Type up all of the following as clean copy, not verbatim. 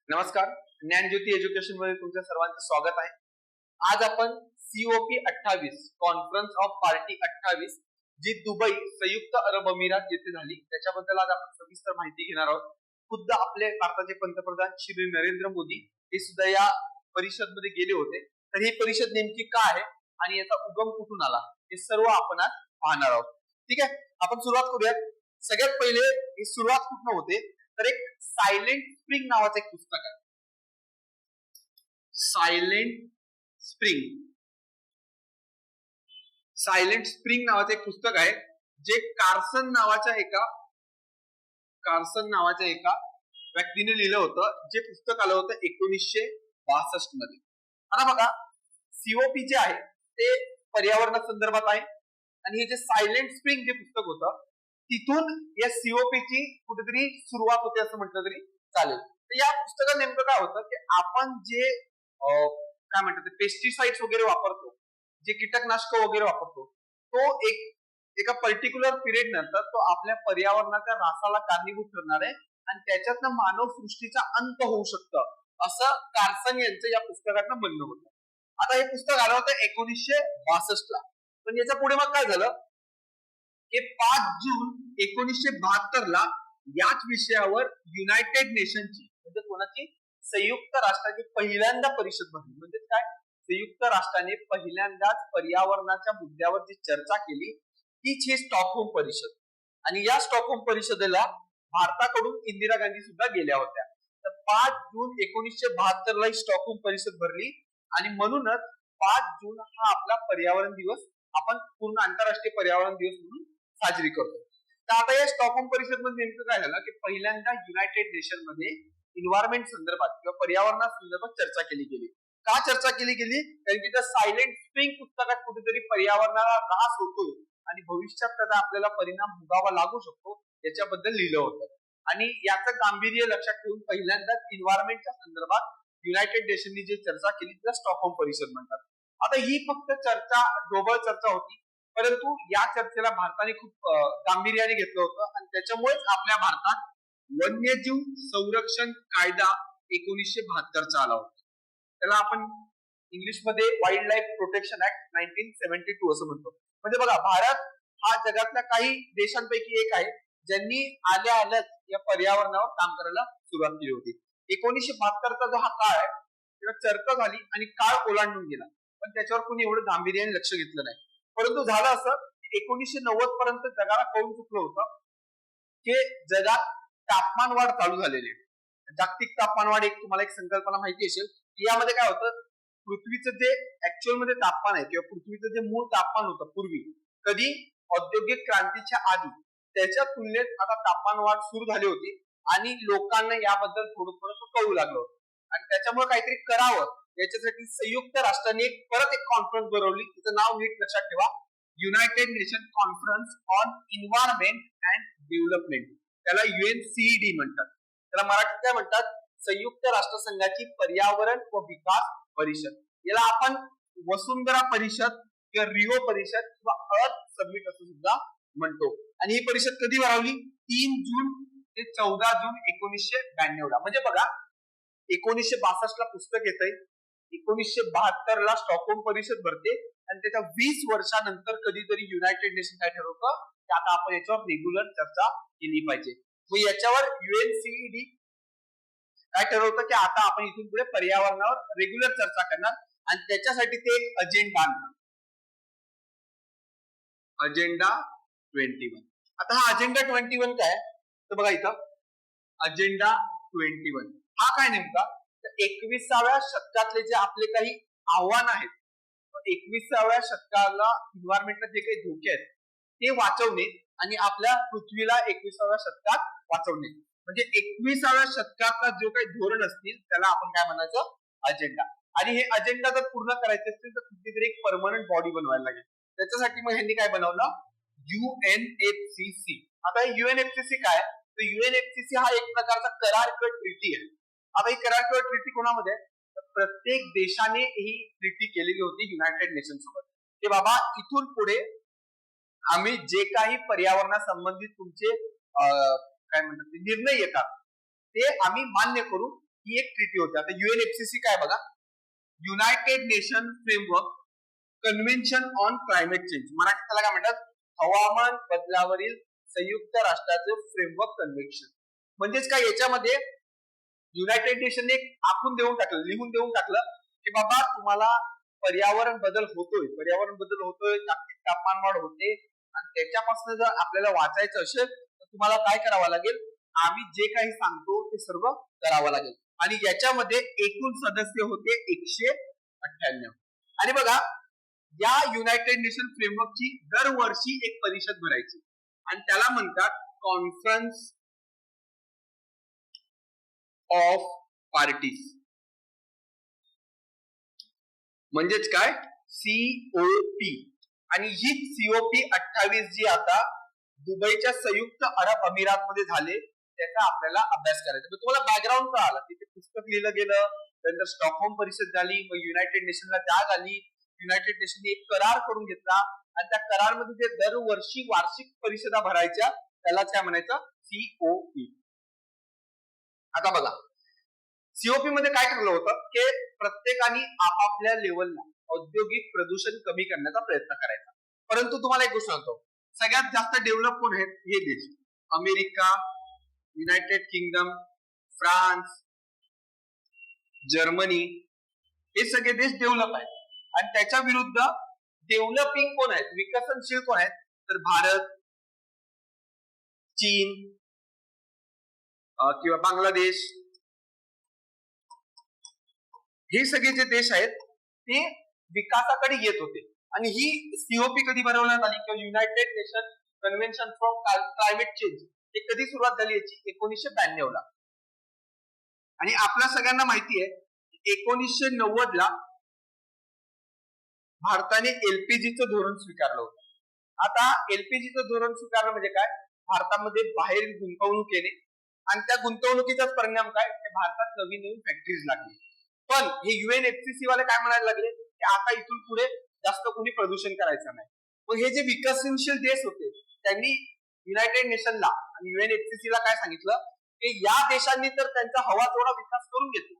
नमस्कार, ज्ञानज्योती एज्युकेशन मध्ये तुमच्या सर्वांचं स्वागत आहे. आज आपण COP 28 कॉन्फरन्स ऑफ पार्टी 28 जी दुबई संयुक्त अरब अमिरात येथे झाली त्याच्याबद्दल आज आपण सविस्तर माहिती घेणार आहोत. खुद्द आपले भारताचे पंतप्रधान श्री नरेंद्र मोदी हे सुद्धा या परिषद मध्ये गेले होते. तर ही परिषद नेमकी काय आहे आणि याचा उगम कुठून आला हे सर्व आपण आज पाहणार आहोत. ठीक आहे, आपण सुरुवात करूयात. सगळ्यात पहिले ही सुरुवात कुठून होते तर एक सायलेंट स्प्रिंग नावाचं एक पुस्तक आहे. सायलेंट स्प्रिंग नावाचं एक पुस्तक आहे जे कार्सन नावाच्या एका व्यक्तीने लिहिलं होतं. जे पुस्तक आलं होतं 1962 मध्ये. आता बघा, COP जे आहे ते पर्यावरणा संदर्भात आहे आणि हे जे सायलेंट स्प्रिंग जे पुस्तक होतं तिथून या COP ची कुठेतरी सुरुवात होते असं म्हटलं तरी चालेल. तर या पुस्तकात नेमकं काय होतं की आपण जे काय म्हणतात पेस्टिसाइड्स वगैरे वापरतो, जे कीटकनाशक वगैरे वापरतो, तो एका पर्टिक्युलर पिरियड नंतर तो आपल्या पर्यावरणाच्या ऱ्हासाला कारणीभूत ठरणार आहे आणि त्याच्यातनं मानव सृष्टीचा अंत होऊ शकतं असं कार्सन यांचं या पुस्तकातनं म्हणणं होतं. आता हे पुस्तक आलं होतं 1962 ला. पण याच्या पुढे मग काय झालं की 5 जून 1972 ला याच विषयावर युनायटेड नेशनची म्हणजे कोणाची संयुक्त राष्ट्राची पहिल्यांदा परिषद भरली. म्हणजे काय, संयुक्त राष्ट्राने पहिल्यांदाच पर्यावरणाच्या मुद्द्यावर जी चर्चा केली तीच ही स्टॉकहोम परिषद. आणि या स्टॉकहोम परिषदेला भारताकडून इंदिरा गांधी सुद्धा गेल्या होत्या. तर 5 जून 1972 ला ही स्टॉकहोम परिषद भरली आणि म्हणूनच 5 जून हा आपला पर्यावरण दिवस आपण पूर्ण आंतरराष्ट्रीय पर्यावरण दिवस म्हणून साजरी करतो. तर आता या स्टॉकहोम परिषद मध्ये नेमकं काय झालं की पहिल्यांदा युनायटेड नेशन मध्ये इन्व्हायरमेंट संदर्भात किंवा पर्यावरणा संदर्भात चर्चा केली गेली. का चर्चा केली गेली? कारण की त्या सायलेंट स्प्रिंग पुस्तकात कुठेतरी पर्यावरणाला ऱ्हास होतो आणि भविष्यात त्याचा आपल्याला परिणाम भोगावा लागू शकतो याच्याबद्दल लिहिलं होतं. आणि याचं गांभीर्य लक्षात ठेवून पहिल्यांदाच इन्व्हायरमेंटच्या संदर्भात युनायटेड नेशननी जी चर्चा केली तिला स्टॉकहोम परिषद म्हणतात. आता ही फक्त चर्चा, ढोबळ चर्चा होती, परंतु या चर्चेला भारताने खूप गांभीर्याने घेतलं होतं आणि त्याच्यामुळेच आपल्या भारतात वन्यजीव संरक्षण कायदा 1972 आला होता. त्याला आपण इंग्लिश मध्ये वाईल्ड लाईफ प्रोटेक्शन ऍक्ट 1972 असं म्हणतो. म्हणजे बघा, भारत हा जगातल्या काही देशांपैकी एक आहे ज्यांनी आल्याच या पर्यावरणावर काम करायला सुरुवात केली होती. 1972 जो हा काळ आहे तेव्हा चर्चा झाली आणि काळ ओलांडून गेला, पण त्याच्यावर कोणी एवढं गांभीर्याने लक्ष घेतलं नाही. परंतु झालं असं 1990 पर्यंत जगाला कळून चुकलं होतं की जगात तापमान वाढ चालू झालेली आहे. जागतिक तापमान वाढ तुम्हाला एक संकल्पना माहिती असेल की यामध्ये काय होतं, पृथ्वीचं जे ऍक्च्युअल मध्ये तापमान आहे किंवा पृथ्वीचं जे मूळ तापमान होतं पूर्वी कधी औद्योगिक क्रांतीच्या आधी, त्याच्या तुलनेत आता तापमान वाढ सुरू झाली होती आणि लोकांना याबद्दल थोडं कळू लागलं होतं आणि त्याच्यामुळे काहीतरी करावं याच्यासाठी संयुक्त राष्ट्रांनी परत एक कॉन्फरन्स भरवली. तिचं नाव नीट लक्षात ठेवा, United nation conference on environment and development. त्याला UNCED म्हणतात. त्याला मराठीत काय म्हणतात, संयुक्त राष्ट्र संघाची पर्यावरण व विकास परिषद. याला आपण वसुंधरा परिषद किंवा रिओ परिषद किंवा अर्थ समिट असं सुद्धा म्हणतो. आणि ही परिषद कधी भरवली? 3 जून ते 14 जून 1992 ला. म्हणजे बघा, 1962 ला पुस्तक येतंय, 1972 ला स्टॉकहोम परिषद भरते आणि त्याच्या 20 वर्षानंतर कधीतरी युनायटेड नेशन काय ठरवतं की आता आपण याच्यावर रेग्युलर चर्चा केली पाहिजे. मग याच्यावर UNCED काय ठरवतं की आता आपण इथून पुढे पर्यावरणावर रेग्युलर चर्चा करणार आणि त्याच्यासाठी ते एक अजेंडा आणतात, अजेंडा 21. आता हा अजेंडा 21 काय तर बघा इथं अजेंडा 21 हा काय नेमका, 21व्या शतकातले जे आपले काही आव्हान आहेत, 21व्या शतकाला इन्व्हायरमेंटला जे काही धोके आहेत ते वाचवणे आणि आपल्या पृथ्वीला 21व्या शतकात वाचवणे. म्हणजे 21व्या शतकाचा जो काही धोरण असतील त्याला आपण काय म्हणायचं, अजेंडा. आणि हे अजेंडा जर पूर्ण करायचे असतील तर कुठलीतरी एक परमनंट बॉडी बनवायला लागेल. त्याच्यासाठी मग ह्यांनी काय बनवलं, UNFCCC. आता UNFCCC काय तर UNFCCC हा एक प्रकारचा करार किंवा ट्रिटी आहे. आता ही करार किंवा ट्रिटी कोणामध्ये, प्रत्येक देशाने ही ट्रिटी केलेली होती युनायटेड नेशन सोबत की बाबा इथून पुढे आम्ही जे काही पर्यावरणा संबंधित तुमचे काय म्हणतात निर्णय येतात ते आम्ही मान्य करू ही एक ट्रिटी होती. आता UNFCCC काय बघा, United nation framework convention on climate change, मराठीत त्याला काय म्हणतात, हवामान बदलावरील संयुक्त राष्ट्राचे फ्रेमवर्क कन्व्हेन्शन. म्हणजेच काय, याच्यामध्ये युनायटेड नेशनने आखून देऊन टाकलं, लिहून देऊन टाकलं की बाबा तुम्हाला पर्यावरण बदल होतोय, जागतिक तापमानवाढ होते, आणि त्याच्यापासून जर आपल्याला वाचायचं असेल तर तुम्हाला काय करावं लागेल, आम्ही जे काही सांगतो ते सर्व करावं लागेल. आणि याच्यामध्ये एकूण सदस्य होते 198. आणि बघा, या युनायटेड नेशन फ्रेमवर्कची दरवर्षी एक परिषद भरायची आणि त्याला म्हणतात कॉन्फरन्स ऑफ पार्टीज, म्हणजेच काय, COP. आणि ही COP 28 जी आता दुबईच्या संयुक्त अरब अमिरात मध्ये झाले त्याचा आपल्याला अभ्यास करायचा. तुम्हाला बॅकग्राऊंड कळालं, तिथे पुस्तक लिहिलं गेलं, नंतर स्टॉकहोम परिषद झाली, मग युनायटेड नेशनला जाग आली, युनायटेड नेशनने एक करार करून घेतला आणि त्या करारमध्ये जे दरवर्षी वार्षिक परिषदा भरायच्या त्यालाच काय म्हणायचं, COP. आता बघा, COP मध्ये काय ठरलं होतं की प्रत्येकाने आपापल्या लेवलला औद्योगिक प्रदूषण कमी करण्याचा प्रयत्न करायचा. परंतु तुम्हाला एक गोष्ट सांगतो, सगळ्यात जास्त डेव्हलप कोण आहेत, हे देश, America, United kingdom, France, Germany, हे सगळे देश डेव्हलप आहेत. आणि त्याच्या विरुद्ध डेव्हलपिंग कोण आहेत, विकसनशील कोण आहेत, तर भारत, चीन किंवा बांगलादेश, हे सगळे जे देश आहेत ते विकासाकडे येत होते. आणि ही COP कधी बनवण्यात आली किंवा United nation convention for climate change हे कधी सुरुवात झाली याची, 1992 ला. आणि आपल्या सगळ्यांना माहिती आहे 1990 ला भारताने LPGचं धोरण स्वीकारलं होतं. आता LPGचं धोरण स्वीकारलं म्हणजे काय, भारतामध्ये बाहेर गुंतवणूक केली आणि त्या गुंतवणुकीचाच परिणाम काय, भारतात नवीन नवीन फॅक्टरीज लागली. पण हे UNFCCC वाले काय म्हणायला लागले की आता इथून पुढे जास्त कोणी प्रदूषण करायचं नाही. मग हे जे विकसनशील देश होते त्यांनी युनायटेड नेशनला आणि UNFCCC ला काय सांगितलं की या देशांनी तर त्यांचा हवा थोडा विकास करून घेतला,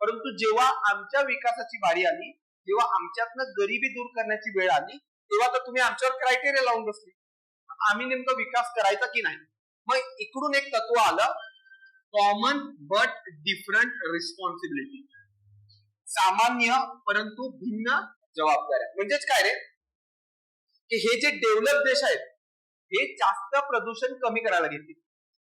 परंतु जेव्हा आमच्या विकासाची बारी आली, जेव्हा आमच्यातनं गरिबी दूर करण्याची वेळ आली, तेव्हा तर तुम्ही आमच्यावर क्रायटेरिया लावून बसले, आम्ही नेमका विकास करायचा की नाही. मग इकडून एक तत्व आलं, कॉमन बट डिफरंट रिस्पॉन्सिबिलिटी, सामान्य परंतु भिन्न जबाबदाऱ्या. म्हणजेच काय रे, की हे जे डेव्हलप देश आहेत हे जास्त प्रदूषण कमी करायला घेतील.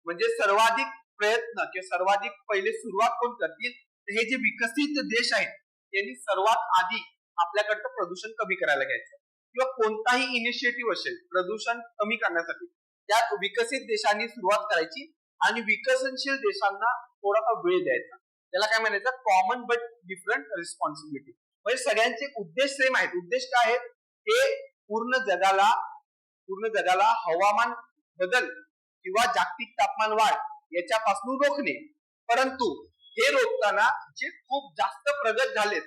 म्हणजे सर्वाधिक प्रयत्न किंवा सर्वाधिक पहिले सुरुवात कोण करतील, तर हे जे विकसित देश आहेत त्यांनी सर्वात आधी आपल्याकडचं प्रदूषण कमी करायला घ्यायचं. किंवा कोणताही इनिशिएटिव्ह असेल प्रदूषण कमी करण्यासाठी, त्यात विकसित देशांनी सुरुवात करायची आणि विकसनशील देशांना थोडासा वेळ द्यायचा. त्याला काय म्हणायचं, कॉमन बट डिफरंट रिस्पॉन्सिबिलिटी. म्हणजे सगळ्यांचे उद्देश सेम आहेत. उद्देश काय आहेत, हे पूर्ण जगाला हवामान बदल किंवा जागतिक तापमान वाढ याच्यापासून रोखणे. परंतु हे रोखताना जे खूप जास्त प्रगत झालेत,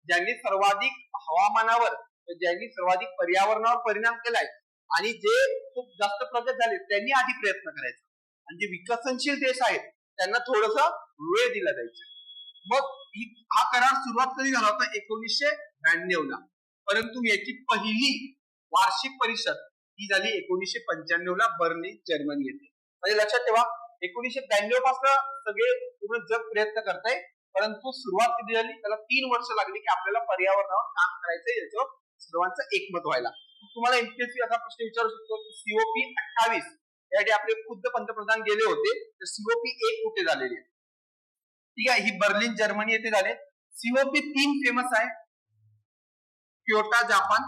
ज्यांनी सर्वाधिक हवामानावर, ज्यांनी सर्वाधिक पर्यावरणावर परिणाम केलाय आणि जे खूप जास्त प्रगत झाले त्यांनी आधी प्रयत्न करायचा, आणि जे विकसनशील देश आहेत त्यांना थोडस वेळ दिला जायचा. मग हा करार सुरुवात कधी झाला होता, 1992 ला. परंतु याची पहिली वार्षिक परिषद ही झाली 1995 ला बर्लिन, जर्मनी येथे. म्हणजे लक्षात ठेवा, 1992 पासून सगळे पूर्ण जग प्रयत्न करताय, परंतु सुरुवात कधी झाली, त्याला 3 वर्ष लागली की आपल्याला पर्यावरणावर काम करायचंय, याचं सर्वांचं एकमत व्हायला. तुम्हाला MPSC असा प्रश्न विचारू शकतो की COP 28 यासाठी आपले खुद्द पंतप्रधान गेले होते, तर COP 1 कुठे झालेली आहे, ठीक आहे, ही बर्लिन, जर्मनी येथे झाले. COP 3 फेमस आहे, क्योटो, जापान,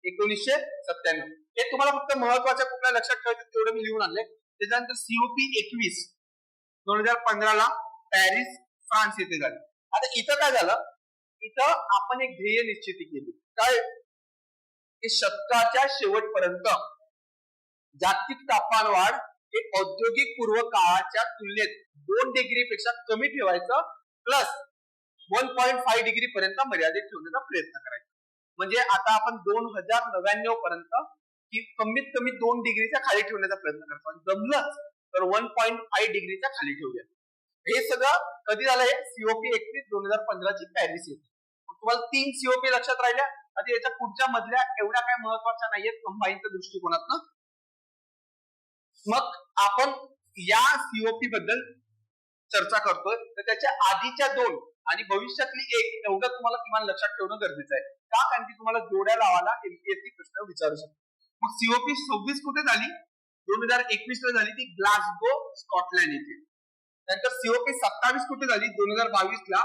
1997. हे तुम्हाला फक्त महत्वाच्या कुठल्या लक्षात ठेवायचं तेवढं मी लिहून आणले. त्याच्यानंतर COP 21 2015 ला पॅरिस, फ्रान्स येथे झाले. आता इथं काय झालं, इथं आपण एक ध्येय निश्चिती केली, काय की शतकाच्या शेवटपर्यंत जागतिक तापमान वाढ हे औद्योगिक पूर्व काळाच्या तुलनेत 2 डिग्री पेक्षा कमी ठेवायचं, प्लस 1.5 डिग्री पर्यंत मर्यादित ठेवण्याचा प्रयत्न करायचा. म्हणजे आता आपण 2099 पर्यंत ही कमीत कमी 2 डिग्रीच्या खाली ठेवण्याचा प्रयत्न करतो, जमलंच तर 1.5 डिग्रीच्या खाली ठेवूया. हे सगळं कधी झालं? हे सीओपी 31/2015 ची पॅरिस येते. तुम्हाला 3 सीओपी लक्षात राहिल्या. आता याच्या पुढच्या मधल्या एवढ्या काय महत्वाच्या नाहीयेत कंबाईनच्या दृष्टिकोनातनं. मग आपण या सीओपी बद्दल चर्चा करतोय, तर त्याच्या आधीच्या 2 आणि भविष्यातली 1 एवढं तुम्हाला किमान लक्षात ठेवणं गरजेचं आहे. का? कारण की तुम्हाला जोड्या लावायला एमपीएससी प्रश्न विचारू शकतो. मग सीओपी 26 कुठे झाली? 2021 ला झाली ती ग्लासगो स्कॉटलँड येथे. नंतर सीओपी 27 कुठे झाली? 2022 ला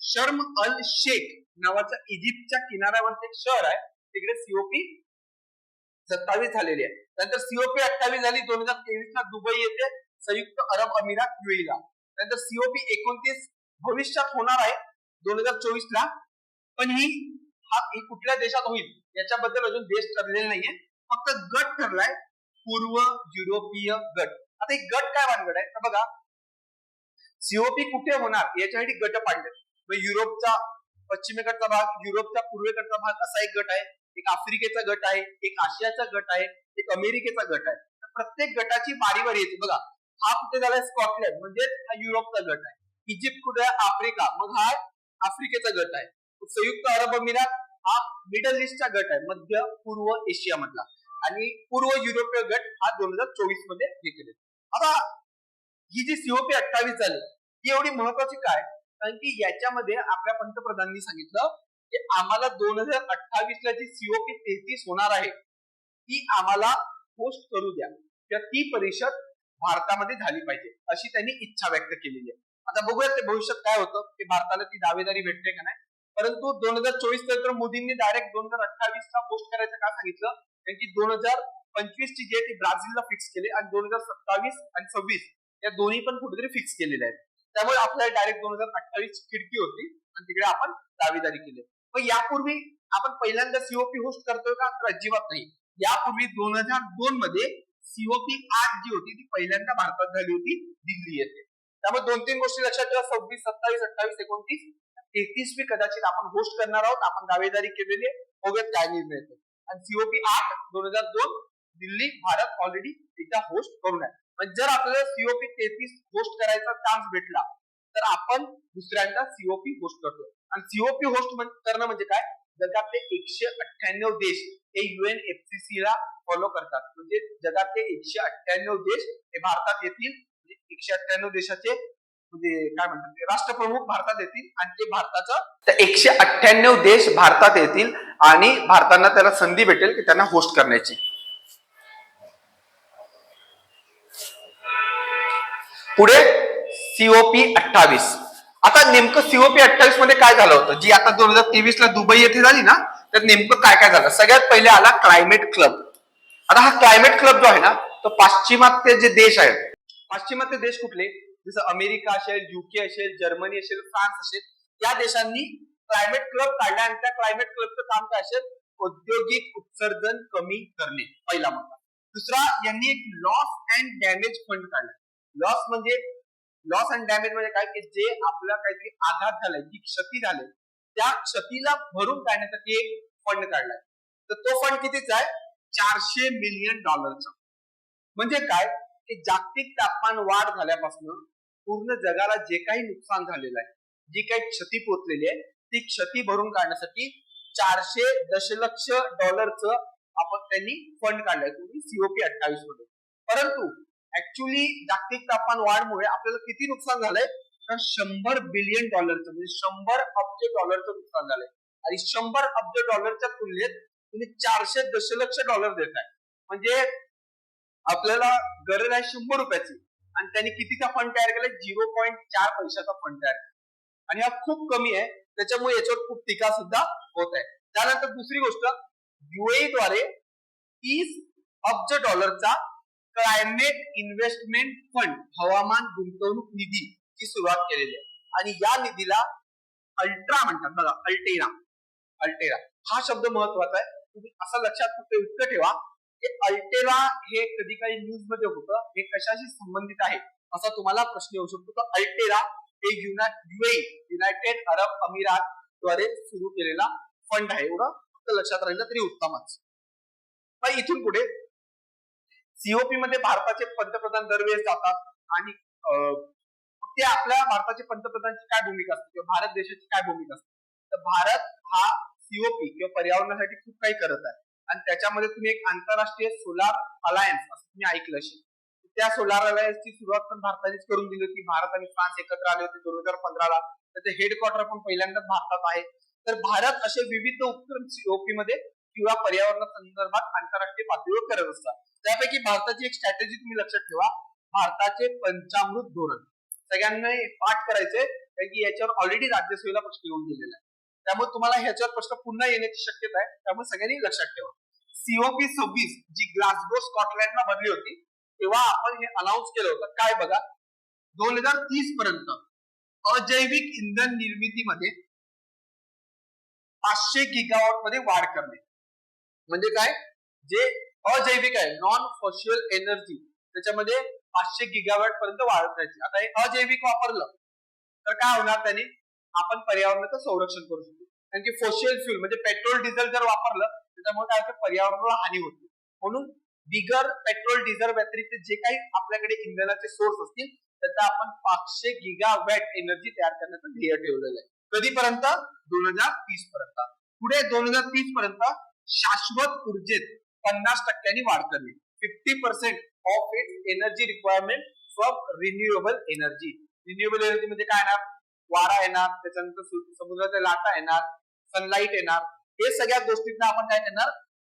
शर्म अल शेख नावाच्या इजिप्तच्या किनाऱ्यावरचं एक शहर आहे, तिकडे सीओपी 27 झालेली आहे. नंतर सीओपी 28 झाली 2023 ला दुबई येथे संयुक्त अरब अमिरात युएईला. नंतर सीओपी 29 भविष्यात होणार आहे 2024 ला, पण ही कुठल्या देशात होईल याच्याबद्दल अजून देश ठरलेले नाहीये, फक्त गट ठरलाय, पूर्व युरोपीय गट. आता एक गट काय भानगड आहे तर बघा, सीओपी कुठे होणार याच्यासाठी गट पाडले. युरोपचा पश्चिमेकडचा भाग, युरोपच्या पूर्वेकडचा भाग असा एक गट आहे, एक आफ्रिकेचा गट आहे, एक आशियाचा गट आहे, एक अमेरिकेचा गट आहे. प्रत्येक गटाची बारी येते. बघा, हा कुठे झालाय? स्कॉटलँड, म्हणजे हा युरोपचा गट आहे. इजिप्त कुठे आहे? आफ्रिका, मग हा आफ्रिकेचा गट आहे. संयुक्त अरब अमिरात हा मिडल ईस्टचा गट आहे, मध्य पूर्व एशिया मधला. आणि पूर्व युरोपीय गट हा 2024 मध्ये हे केले. आता ही जी सीओपी 28 झाली ही एवढी महत्वाची काय? कारण की याच्यामध्ये आपल्या पंतप्रधानांनी सांगितलं की आम्हाला 2028 ला जी सीओपी 33 होणार आहे ती आम्हाला होस्ट करू द्या, किंवा ती परिषद भारतामध्ये झाली पाहिजे अशी त्यांनी इच्छा व्यक्त केलेली आहे. आता बघूयात ते भविष्यात काय होतं, की भारताला ती दावेदारी भेटते का नाही. परंतु 2024 नंतर मोदींनी डायरेक्ट 2028 ला पोस्ट करायचं का सांगितलं? कारण की 2025 ची डेट ब्राझीलला फिक्स केली आणि 2027 आणि 26 या दोन्ही पण कुठेतरी फिक्स केलेल्या आहेत. त्यामुळे आपल्याला डायरेक्ट 2028 ची खिडकी होती आणि तिकडे आपण दावेदारी केली. पण यापूर्वी आपण पहिल्यांदा सीओपी होस्ट करतोय का? तर अजिबात नाही. यापूर्वी 2002 मध्ये सीओपी 8 जी होती ती पहिल्यांदा भारतात झाली होती दिल्ली येथे. त्यामुळे 2-3 गोष्टी लक्षात ठेवा. 26, 27, 28, 29, 33 कदाचित आपण होस्ट करणार आहोत. आपण दावेदारी केलेली आहे, बघूयात काय निर्णय येतो. आणि सीओपी 8 2002 दिल्ली भारत ऑलरेडी तिचा होस्ट करून आहे. जर आपल्याला सीओपी 33 होस्ट करायचा चान्स भेटला तर आपण दुसऱ्यांदा सीओपी होस्ट करतो. आणि सीओपी होस्ट करणं म्हणजे काय? जगातले 198 देश हे UNFCCC ला फॉलो करतात. म्हणजे जगातले 198 देश हे भारतात येतील. 198 देशाचे म्हणजे काय म्हणतात राष्ट्रप्रमुख भारतात येतील आणि ते भारताचं 198 देश भारतात येतील आणि भारताला त्याला संधी भेटेल की त्यांना होस्ट करण्याची. पुढे सीओपी 28. आता नेमकं सीओपी 28 मध्ये काय झालं होतं, जी आता 2023 ला दुबई येथे झाली ना, तर नेमकं काय काय झालं? सगळ्यात पहिले आला क्लायमेट क्लब. आता हा क्लायमेट क्लब जो आहे ना, तो पाश्चिमात्य जे देश आहेत, पाश्चिमात्य देश कुठले? जसं अमेरिका असेल, युके असेल, जर्मनी असेल, फ्रान्स असेल, या देशांनी क्लायमेट क्लब काढला. आणि त्या क्लायमेट क्लबचं काम काय असेल? औद्योगिक उत्सर्जन कमी करणे, पहिला मुद्दा. दुसरा, यांनी एक लॉस अँड डॅमेज फंड काढला. लॉस म्हणजे लॉस अँड डॅमेज म्हणजे काय? की जे आपला काहीतरी आघात झालाय, जी क्षती झाली, त्या क्षतीला भरून काढण्यासाठी एक फंड काढलाय. तर तो फंड कितीचा आहे? $400 मिलियन. म्हणजे काय? की जागतिक तापमान वाढ झाल्यापासून पूर्ण जगाला जे काही नुकसान झालेलं आहे, जी काही क्षती पोहोचलेली आहे, ती क्षती भरून काढण्यासाठी $400 दशलक्ष आपण त्यांनी फंड काढलाय सीओपी 28 मध्ये. परंतु ऍक्च्युअली जागतिक तापमान वाढमुळे आपल्याला किती नुकसान झालंय? तर $100 बिलियन म्हणजे $100 अब्ज नुकसान झालंय. आणि $100 अब्ज तुलनेत तुम्ही $400 दशलक्ष देताय. म्हणजे आपल्याला गरज आहे ₹100 आणि त्यांनी कितीचा फंड तयार केलाय? 0.4 पैशाचा फंड तयार केला. आणि हा खूप कमी आहे, त्याच्यामुळे याच्यावर खूप टीका सुद्धा होत आहे. त्यानंतर दुसरी गोष्ट, UAE द्वारे $30 अब्ज क्लायमेट इन्व्हेस्टमेंट फंड, हवामान गुंतवणूक निधी ची सुरुवात केलेली आहे. आणि या निधीला अल्ट्रा म्हणतात. बघा, अल्टेरा हा शब्द महत्वाचा आहे. तुम्ही असं लक्षात फक्त इतकं ठेवा की अल्टेरा हे कधी काही न्यूज मध्ये होतं, हे कशाशी संबंधित आहे असा तुम्हाला प्रश्न येऊ शकतो. तर अल्टेरा हे UAE युनायटेड अरब अमिरात द्वारे सुरू केलेला फंड आहे. एवढं फक्त लक्षात राहिलं तरी उत्तमच. पण इथून पुढे सीओपी मध्ये भारताचे पंतप्रधान दरवेळेस जातात आणि ते आपल्या भारताचे पंतप्रधानांची काय भूमिका असते किंवा भारत देशाची काय भूमिका असते. तर भारत हा सीओपी किंवा पर्यावरणासाठी खूप काही करत आहे आणि त्याच्यामध्ये तुम्ही एक आंतरराष्ट्रीय सोलार अलायन्स असं तुम्ही ऐकलं असेल. त्या सोलार अलायन्सची सुरुवात पण भारतानेच करून दिली होती. भारत आणि फ्रान्स एकत्र आले होते 2015ला. त्याचे हेडक्वार्टर पण पहिल्यांदा भारतात आहे. तर भारत असे विविध उपक्रम सीओपी मध्ये किंवा पर्यावरणा संदर्भात आंतरराष्ट्रीय पातळीवर करत असतात. त्यापैकी भारताची एक स्ट्रॅटेजी तुम्ही लक्षात ठेवा, भारताचे पंचामृत धोरण. सगळ्यांना पाठ करायचंय कारण की याच्यावर ऑलरेडी राज्यसभेला प्रश्न येऊन गेलेला आहे. त्यामुळे तुम्हाला ह्याच्यावर प्रश्न पुन्हा येण्याची शक्यता आहे. त्यामुळे सगळ्यांनी लक्षात ठेवा. सीओपी 26 जी ग्लासगो स्कॉटलँडला भरली होती तेव्हा आपण हे अनाऊन्स केलं होतं. काय बघा, 2030 पर्यंत अजैविक इंधन निर्मितीमध्ये 500 गिगावॉट मध्ये वाढ करणे. म्हणजे काय, जे अजैविक आहे नॉन फॉसिल एनर्जी त्याच्यामध्ये 500 गिगावॉट पर्यंत वाढ करायची. आता हे अजैविक वापरलं तर काय होणार, त्याने आपण पर्यावरणाचं संरक्षण करू शकतो. कारण की फॉसिल फ्यूल म्हणजे पेट्रोल डिझेल जर वापरलं त्याच्यामुळे काय होतं, पर्यावरणाला हानी होते. म्हणून बिगर पेट्रोल डिझेल व्यतिरिक्त जे काही आपल्याकडे इंधनाचे सोर्स असतील त्याचा आपण 500 गिगावॅट एनर्जी तयार करण्याचं ध्येय ठेवलेलं आहे. कधीपर्यंत, 2030 पर्यंत. पुढे 2030 पर्यंत शाश्वत ऊर्जेत 50% वाढ करणे. 50% of its energy requirement from renewable energy. Renewable energy म्हणजे काय येणार, वारा येणार, त्याच्यानंतर समुद्राच्या लाटा येणार, सनलाइट येणार. हे सगळ्या गोष्टींना आपण काय करणार,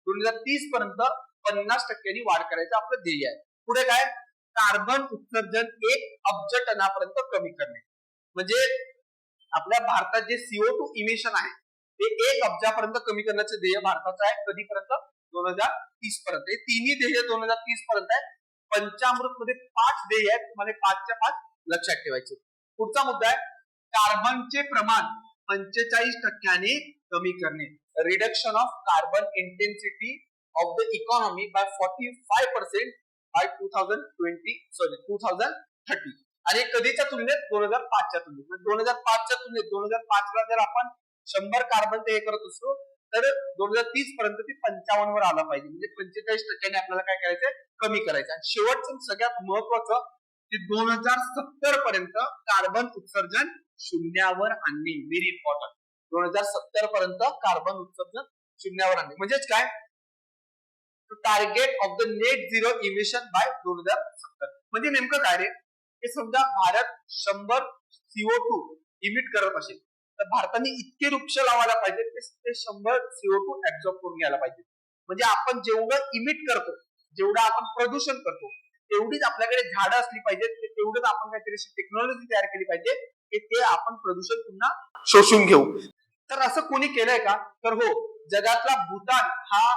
2030 पर्यंत 50% वाढ करायचं आपलं ध्येय आहे. पुढे काय, कार्बन उत्सर्जन 1 अब्ज टनापर्यंत कमी करणे. म्हणजे आपल्या भारतात जे CO2 इमिशन आहे ते 1 अब्जापर्यंत कमी करण्याचे ध्येय भारताचं आहे. कधीपर्यंत, 2030 पर्यंत. हे तिन्ही ध्येय 2030 पर्यंत आहे. पंचामृत मध्ये 5 ध्येय आहेत, तुम्हाला 5च्या 5 लक्षात ठेवायचे. पुढचा मुद्दा आहे कार्बनचे प्रमाण 45% कमी करणे. Reduction of carbon intensity of the economy by 45% by 2030. आणि कधीच्या तुलनेत, 2005च्या तुलनेत. 2005च्या तुलनेत 2005ला जर आपण 100 कार्बन ते हे करत असतो तर 2030 पर्यंत ती 55 वर आला पाहिजे. म्हणजे 45% आपल्याला काय करायचंय, कमी करायचं. आणि शेवटचं सगळ्यात महत्वाचं की 2070 पर्यंत कार्बन उत्सर्जन शून्यावर आणणे. Very important. 2070 पर्यंत कार्बन उत्सर्जन शून्यावर आणणे. म्हणजेच काय, target of the net zero emission by 2070. म्हणजे नेमकं काय रे, हे समजा भारत 100 CO2 इमिट करत असेल तर भारताने इतके वृक्ष लावायला पाहिजे ते 100 CO2 ऍब्झॉर्ब करून घ्यायला पाहिजे. म्हणजे आपण जेवढं इमिट करतो, जेवढं आपण प्रदूषण करतो तेवढीच आपल्याकडे झाडं असली पाहिजेत, तेवढंच आपण काहीतरी टेक्नॉलॉजी तयार केली पाहिजे की ते आपण प्रदूषण पुन्हा शोषून घेऊ. तर असं कोणी केलंय का, तर हो, जगातला भूतान हा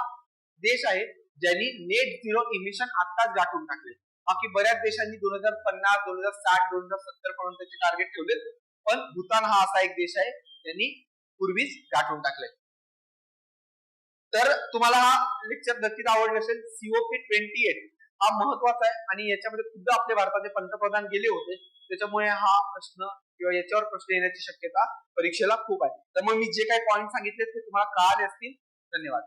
देश आहे ज्यांनी नेट झिरो इमिशन आत्ताच गाठून टाकले. बाकी बऱ्याच देशांनी 2050, 2060, 2070 पर्यंतचे टार्गेट ठेवले, पण भूतान हा असा एक देश आहे त्यांनी पूर्वीच गाठून टाकले. तर तुम्हाला हा लेक्चर नक्कीच आवडला असेल. COP 28 हा महत्वाचा आहे आणि याच्यामध्ये खुद्द आपले भारताचे पंतप्रधान गेले होते. त्याच्यामुळे हा प्रश्न किंवा याच्यावर प्रश्न येण्याची शक्यता परीक्षेला खूप आहे. तर मग मी जे काही पॉईंट सांगितले ते तुम्हाला कळाले असतील. धन्यवाद.